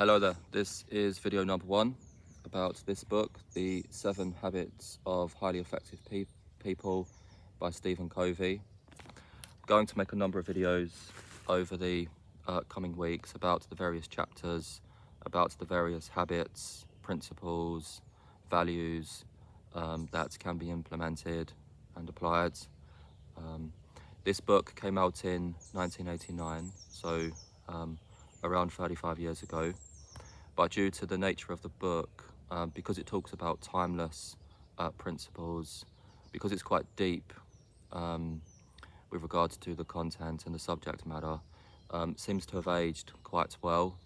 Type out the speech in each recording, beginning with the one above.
Hello there, this is video number 1 about this book, The 7 Habits of Highly Effective People by Stephen Covey. I'm going to make a number of videos over the coming weeks about the various chapters, about the various habits, principles, values that can be implemented and applied. This book came out in 1989, so around 35 years ago. But due to the nature of the book, because it talks about timeless principles, because it's quite deep with regards to the content and the subject matter, seems to have aged quite well.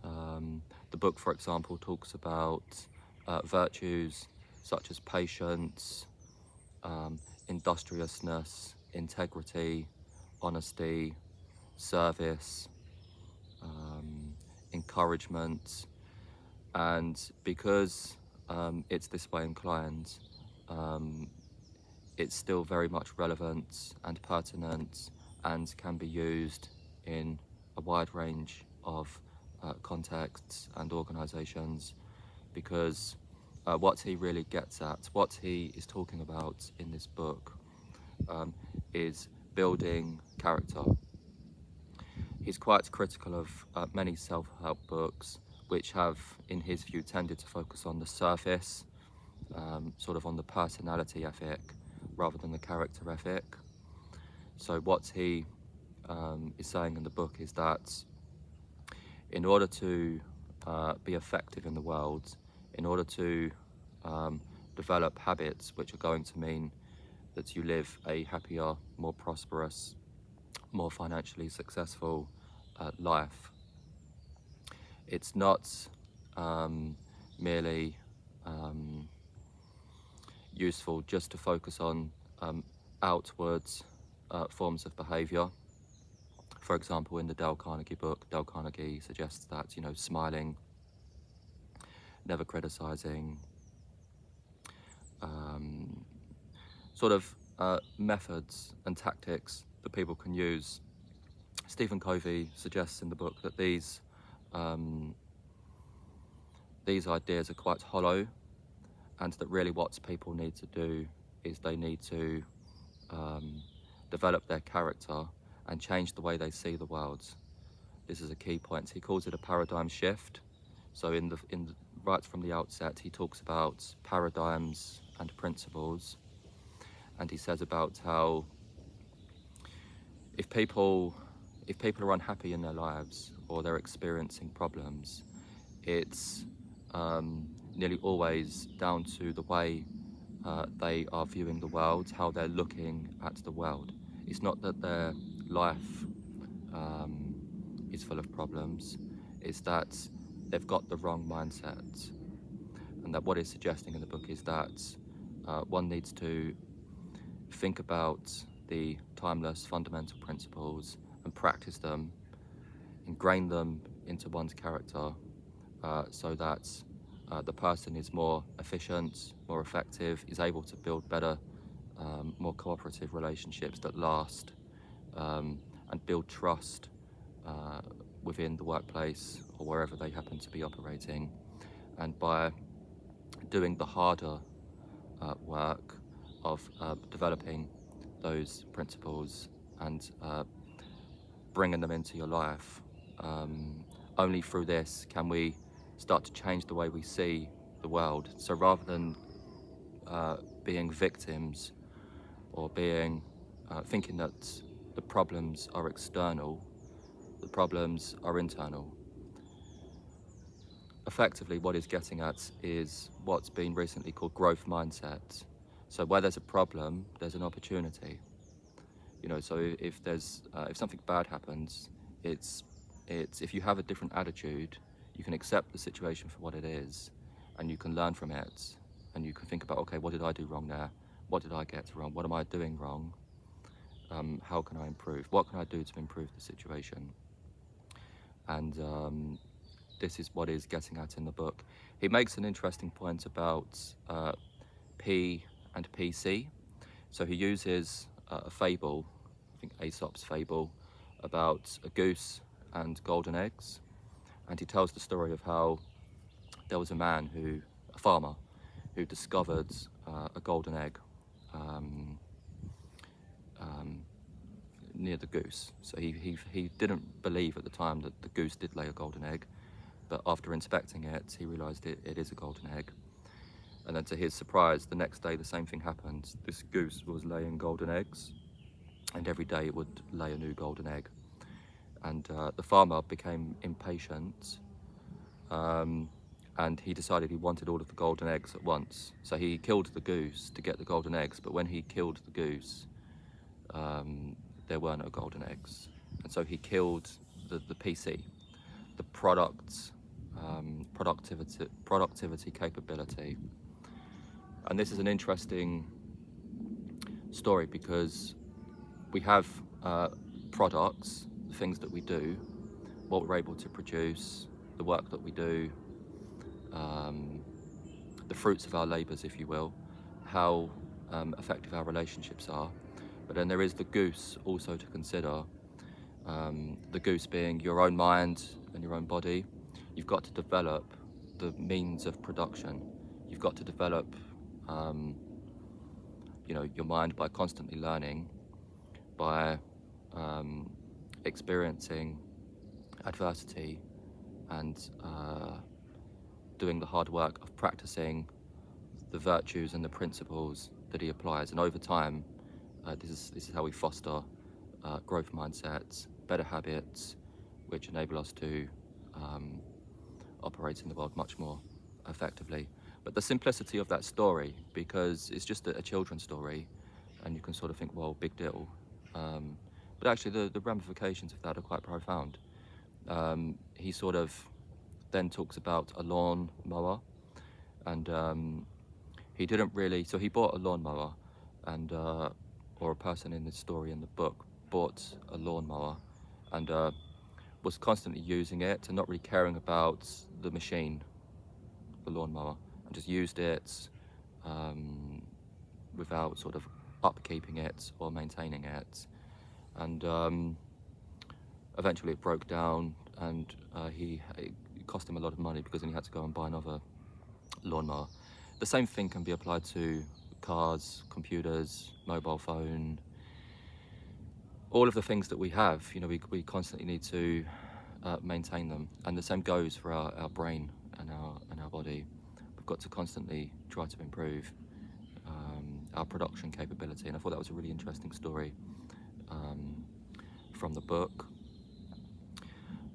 The book, for example, talks about virtues such as patience, industriousness, integrity, honesty, service, encouragement, and because it's this way inclined, it's still very much relevant and pertinent and can be used in a wide range of contexts and organisations, because what he really gets at, what he is talking about in this book, is building character. He's quite critical of many self-help books which have, in his view, tended to focus on the surface, sort of on the personality ethic rather than the character ethic. So what he is saying in the book is that in order to be effective in the world, in order to develop habits which are going to mean that you live a happier, more prosperous, more financially successful life, it's not merely useful just to focus on outwards forms of behaviour. For example, in the Dale Carnegie book, Dale Carnegie suggests that, smiling, never criticising, sort of methods and tactics that people can use. Stephen Covey suggests in the book that these ideas are quite hollow, and that really what people need to do is they need to develop their character and change the way they see the world. This is a key point. He calls it a paradigm shift. So right from the outset, he talks about paradigms and principles, and he says about how if people are unhappy in their lives or they're experiencing problems, it's nearly always down to the way they are viewing the world, how they're looking at the world. It's not that their life is full of problems, it's that they've got the wrong mindset. And that what he's suggesting in the book is that one needs to think about the timeless fundamental principles and practice them, ingrain them into one's character, so that the person is more efficient, more effective, is able to build better, more cooperative relationships that last, and build trust within the workplace or wherever they happen to be operating. And by doing the harder work of developing those principles and bringing them into your life, only through this can we start to change the way we see the world. So rather than being victims or being thinking that the problems are external, the problems are internal. Effectively, what he's getting at is what's been recently called growth mindset. So where there's a problem, there's an opportunity. So if something bad happens, it's if you have a different attitude, you can accept the situation for what it is, and you can learn from it, and you can think about, okay, what did I do wrong there? What did I get wrong? What am I doing wrong? How can I improve? What can I do to improve the situation? And this is what he's getting at in the book. He makes an interesting point about P and PC. So he uses a fable, I think Aesop's fable, about a goose and golden eggs. And he tells the story of how there was a farmer, who discovered a golden egg um, um, near the goose. So he didn't believe at the time that the goose did lay a golden egg, but after inspecting it, he realised it is a golden egg. And then to his surprise, the next day the same thing happened. This goose was laying golden eggs, and every day it would lay a new golden egg. And the farmer became impatient, and he decided he wanted all of the golden eggs at once. So he killed the goose to get the golden eggs, but when he killed the goose, there were no golden eggs. And so he killed the PC, the productivity capability. And this is an interesting story because we have products, the things that we do, what we're able to produce, the work that we do, the fruits of our labours, if you will, how effective our relationships are. But then there is the goose also to consider, the goose being your own mind and your own body. You've got to develop the means of production. You've got to develop your mind by constantly learning, by experiencing adversity, and doing the hard work of practicing the virtues and the principles that he applies. And over time, this is how we foster growth mindsets, better habits, which enable us to operate in the world much more effectively. But the simplicity of that story, because it's just a children's story, and you can sort of think, well, big deal. But actually the ramifications of that are quite profound. He sort of then talks about a lawn mower, and he didn't really, so he bought a lawnmower, and or a person in this story in the book bought a lawnmower and was constantly using it and not really caring about the machine, the lawnmower, and just used it without sort of upkeeping it or maintaining it. And eventually it broke down, and it cost him a lot of money because then he had to go and buy another lawnmower. The same thing can be applied to cars, computers, mobile phone, all of the things that we have. We constantly need to maintain them, and the same goes for our brain and our body. We've got to constantly try to improve our production capability, and I thought that was a really interesting story from the book.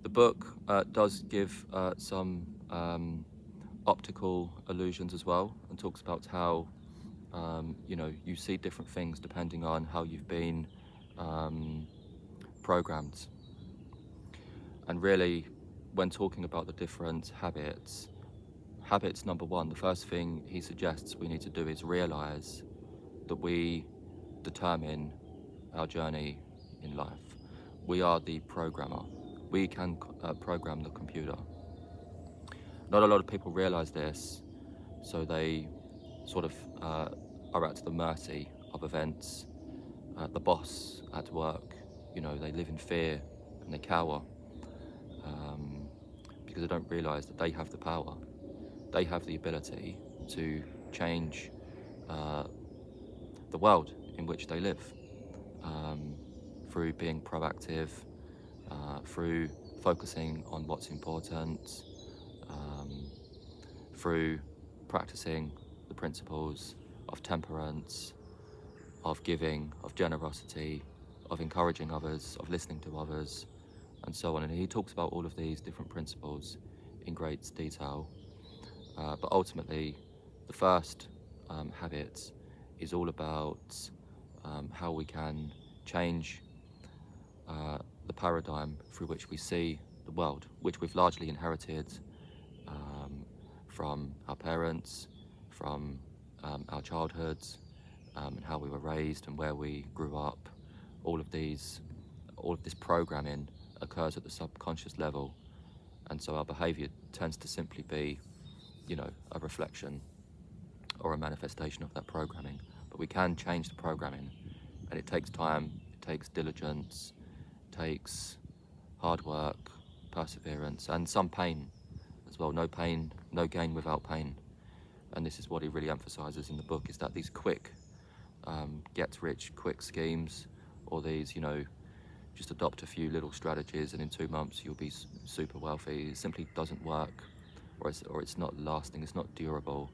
The book does give some optical illusions as well, and talks about how you see different things depending on how you've been programmed. And really, when talking about the different habits number one, the first thing he suggests we need to do is realize that we determine our journey in life. We are the programmer. We can program the computer. Not a lot of people realize this, so they sort of are at the mercy of events. The boss at work, they live in fear and they cower because they don't realize that they have the power. They have the ability to change the world in which they live through being proactive, through focusing on what's important, through practicing the principles of temperance, of giving, of generosity, of encouraging others, of listening to others, and so on. And he talks about all of these different principles in great detail. But ultimately, the first habit is all about how we can change the paradigm through which we see the world, which we've largely inherited from our parents, from our childhoods, and how we were raised and where we grew up. All of this programming occurs at the subconscious level, and so our behaviour tends to simply be, a reflection or a manifestation of that programming. But we can change the programming, and it takes time, it takes diligence, it takes hard work, perseverance, and some pain as well. No pain, no gain without pain. And this is what he really emphasizes in the book, is that these quick get-rich-quick schemes, or these, you know, just adopt a few little strategies and in 2 months you'll be super wealthy, it simply doesn't work, or it's not lasting, it's not durable,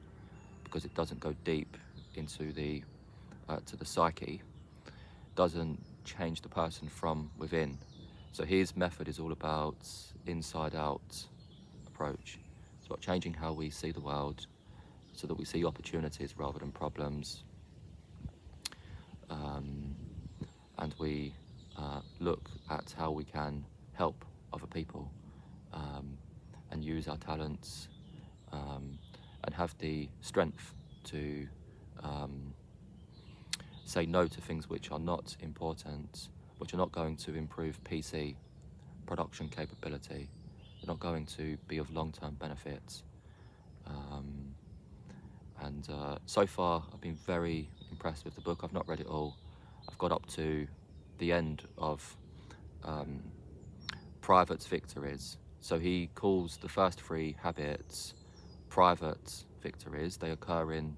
because it doesn't go deep into the to the psyche, doesn't change the person from within. So his method is all about inside-out approach. It's about changing how we see the world, so that we see opportunities rather than problems, and we look at how we can help other people, and use our talents, and have the strength to say no to things which are not important, which are not going to improve PC production capability, they're not going to be of long-term benefit. And so far I've been very impressed with the book. I've not read it all. I've got up to the end of private victories. So he calls the first 3 habits private victories. They occur in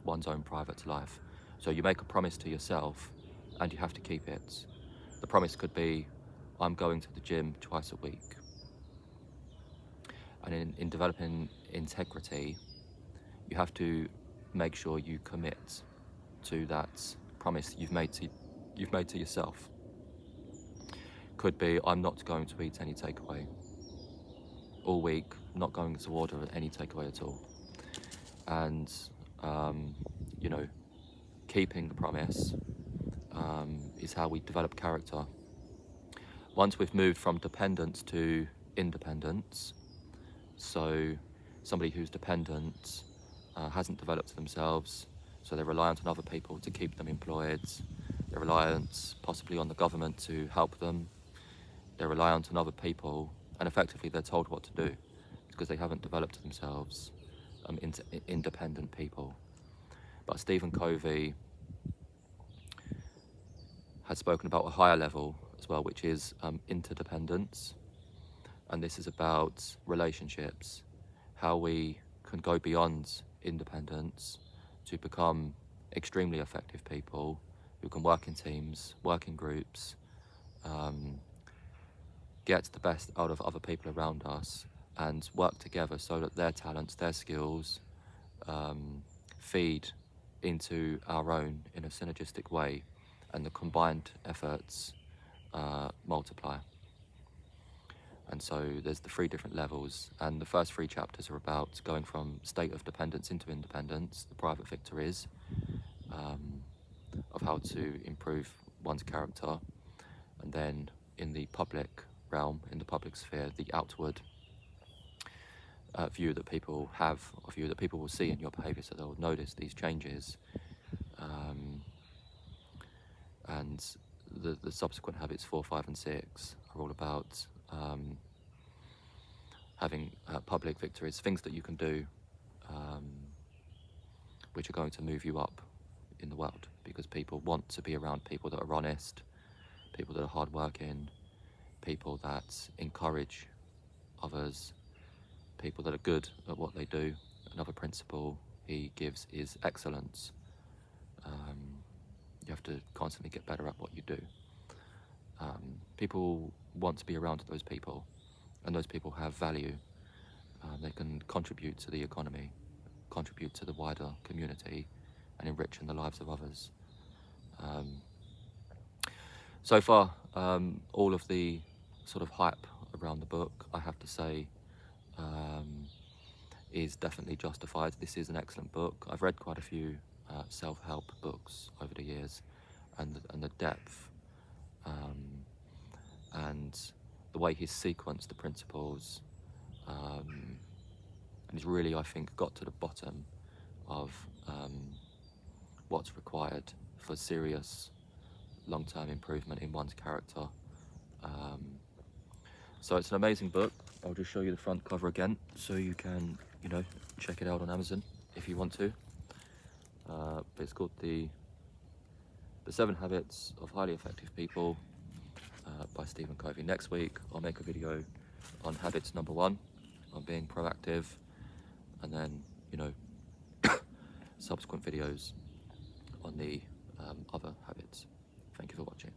one's own private life. So you make a promise to yourself and you have to keep it. The promise could be, I'm going to the gym twice a week. And in developing integrity, you have to make sure you commit to that promise you've made to yourself. Could be, I'm not going to eat any takeaway all week, not going to order any takeaway at all. And you know, keeping the promise is how we develop character. Once we've moved from dependence to independence, so somebody who's dependent hasn't developed themselves, so they're reliant on other people to keep them employed, they're reliant possibly on the government to help them, they're reliant on other people, and effectively they're told what to do because they haven't developed themselves into independent people. But Stephen Covey has spoken about a higher level as well, which is interdependence, and this is about relationships, how we can go beyond independence to become extremely effective people who can work in teams, work in groups, get the best out of other people around us and work together so that their talents, their skills feed into our own in a synergistic way, and the combined efforts multiply. And so there's the 3 different levels, and the first 3 chapters are about going from state of dependence into independence, the private victories of how to improve one's character, and then in the public realm, in the public sphere, the outward view that people have of you, that people will see in your behaviour, so they'll notice these changes, and the subsequent habits 4, 5 and 6 are all about having public victories, things that you can do which are going to move you up in the world, because people want to be around people that are honest, people that are hardworking, people that encourage others, people that are good at what they do. Another principle he gives is excellence. You have to constantly get better at what you do. People want to be around those people, and those people have value. They can contribute to the economy, contribute to the wider community, and enrich in the lives of others. So far, all of the sort of hype around the book, I have to say, is definitely justified. This is an excellent book. I've read quite a few self-help books over the years, and the depth and the way he's sequenced the principles, and he's really, I think, got to the bottom of what's required for serious long-term improvement in one's character. So it's an amazing book. I'll just show you the front cover again, so you can, you know, check it out on Amazon if you want to. But it's called the 7 Habits of Highly Effective People by Stephen Covey. Next week I'll make a video on habits number 1, on being proactive, and then, you know, subsequent videos on the other habits. Thank you for watching.